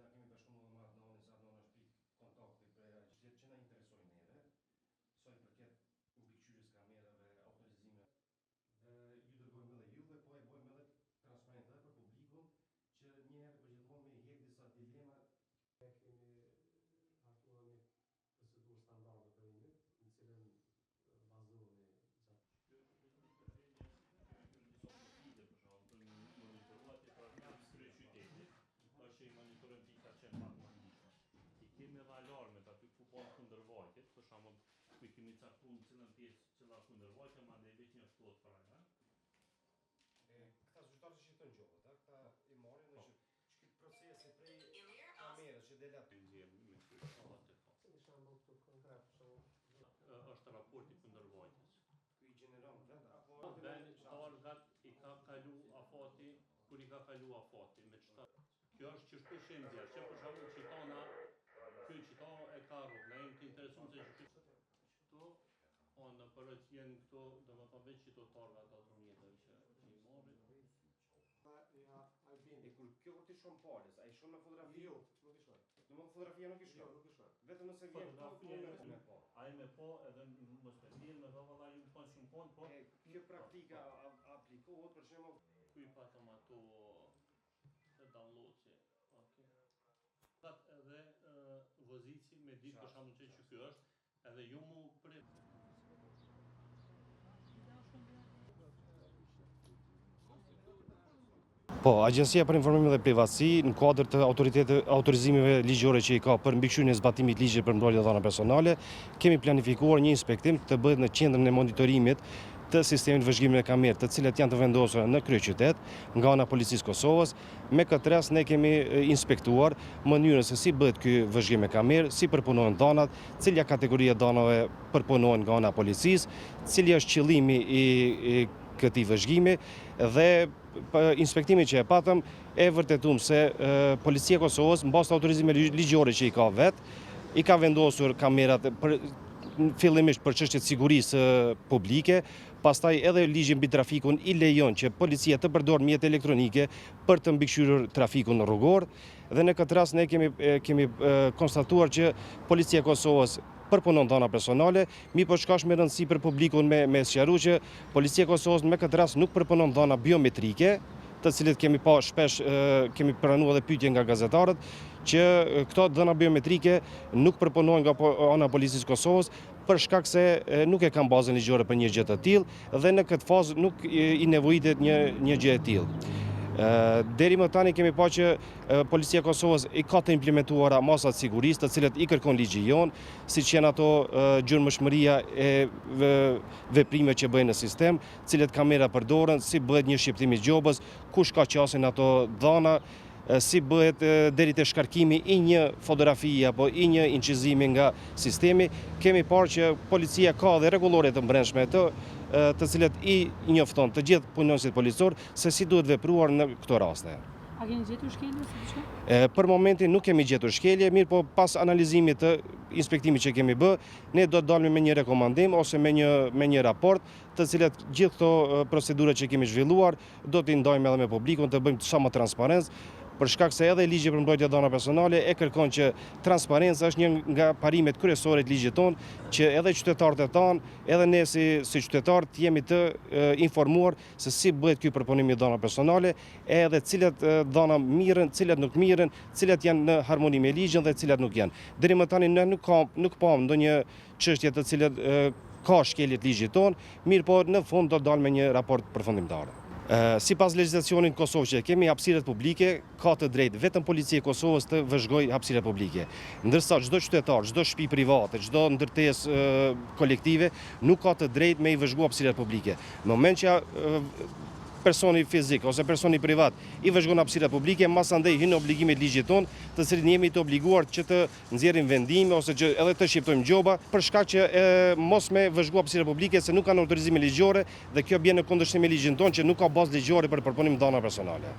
na kemi për shembull me atë nonin sa nona shpik kontakti për që na interesojnë neve, sa i përket mbikëqyrjes kamerave, autorizime. Ju dërgojmë edhe juve, po e bëjmë edhe transparent edhe për publikun, që një herë për gjithmonë me i hek disa dilema. Kemi hartuar një procedurë standarde të rimit, në cilën bazohemi kemi edhe alarmet aty ku bën kundërvajtjet, për shembull, ku kemi caktuar në cilën pjesë cilla kundërvajtje, mandej veç një ftohet para, ha? Këta zyrtarë që jetojnë gjolla, këta i marrin dhe që procesi prej kamerës që del aty Në shembull këtu konkret, është raporti kundërvajtjes. Ky i gjeneron vend apo Orgat i ka kalu afati, kur i ka kalu afati me çfarë? Kjo është që shpesh e nxjerr, që për shembull qitona, ky qito e ka rrugë, na jemi të interesuar se këto në përët jenë këto, domethënë veç qitotarëve ata të mjeteve që i marrin. E kur kjo ti shon palës, ai shon me fotografi? Jo, nuk i shon. Domethënë fotografia nuk i shon. Jo, nuk i shon. Vetëm nëse vjen këtu me po. Ai me po edhe mos me ndjen me valla ju pas shumë kont, po. Kjo praktika aplikohet për shembull Ku i patëm ato të download-si. Okej. Pat edhe vozici me ditë për shembull që ky është, edhe ju mu prit. Po, Agjencia për Informim dhe Privatësi, në kuadër të autorizimeve ligjore që i ka për mbikëqyrjen e zbatimit të ligjit për mbrojtje të dhënave personale, kemi planifikuar një inspektim të bëhet në qendrën e monitorimit të sistemit vëzhgimit e kamerë, të cilat janë të vendosura në kryeqytet nga ana Policisë Kosovës. Me këtë rast ne kemi inspektuar mënyrën se si bëhet ky vëzhgim me kamerë, si përpunohen dhënat, cila kategoria dhënave përpunohen nga ana Policisë, cili është qëllimi i këtij vëzhgimi dhe inspektimi që e patëm e vërtetuam se Policia e Kosovës mbas autorizime ligjore që i ka vet, i ka vendosur kamerat fillimisht për çështje të sigurisë publike, pastaj edhe ligji mbi trafikun i lejon që policia të përdorë mjete elektronike për të mbikëqyrur trafikun rrugor dhe në këtë rast ne kemi konstatuar që Policia e Kosovës përpunon dhëna personale, mi po çka është me rëndësi për publikun me sqaruar që Policia e Kosovës me këtë rast nuk përpunon dhëna biometrike, të cilët kemi pa shpesh kemi pranuar edhe pyetje nga gazetarët që këto dhëna biometrike nuk përpunohen nga ana Policisë Kosovës për shkak se nuk e kanë bazën ligjore për një gjë të tillë dhe në këtë fazë nuk i nevojitet një gjë e tillë. Deri më tani kemi pa që Policia e Kosovës i ka të implementuara masat sigurisë, të cilët i kërkon ligji jon, siç janë ato gjurmëshmëria e veprimeve që bëhen në sistem, cilët kamera përdoren, si bëhet një shqiptim i gjobës, kush ka qasin ato dhëna, si bëhet deri te shkarkimi i një fotografie apo i një incizimi nga sistemi. Kemi parë që policia ka dhe rregullore të brendshme të cilat i njofton të gjithë punonësit policor se si duhet vepruar në këto raste. A keni gjetur shkelje si diçka? Për momentin nuk kemi gjetur shkelje, mirë po pas analizimit të inspektimit që kemi bë, ne do të dalme me një rekomandim ose me një raport, të cilat gjithë këto procedura që kemi zhvilluar do t'i ndajmë edhe me publikun, të bëjmë sa më transparencë, për shkak se edhe ligji për mbrojtje dhëna personale e kërkon që transparenca është një nga parimet kryesore të ligjit tonë, që edhe qytetarët e tanë, edhe ne si qytetarë jemi të informuar se si bëhet ky përpunim i dhënave personale, edhe cilat dhëna mirën, cilat nuk mirën, cilat janë në harmoni me ligjin dhe cilat nuk janë. Deri më tani ne nuk pam ndonjë çështje të cilat ka shkelje të ligjit tonë, mirë po në fund do të dalë me një raport përfundimtar. Sipas legjislacionit Kosovë që kemi hapësirat publike, ka të drejtë vetëm Policia e Kosovës të vëzhgojë hapësirat publike. Ndërsa çdo qytetar, çdo shtëpi private, çdo ndërtesë kolektive nuk ka të drejtë me i vëzhguar hapësirat publike. Në moment që personi fizik ose personi privat i vëzhgon hapësirat publike, masandej hyn obligimet ligjit tonë, të cilin jemi të obliguar që të nxjerrim vendime ose që edhe të shqiptojmë gjoba për shkak që mos me vëzhgu hapësirat publike se nuk kanë autorizime ligjore dhe kjo bën në kundërshtim me ligjin tonë që nuk ka bazë ligjore për përpunim dhëna personale.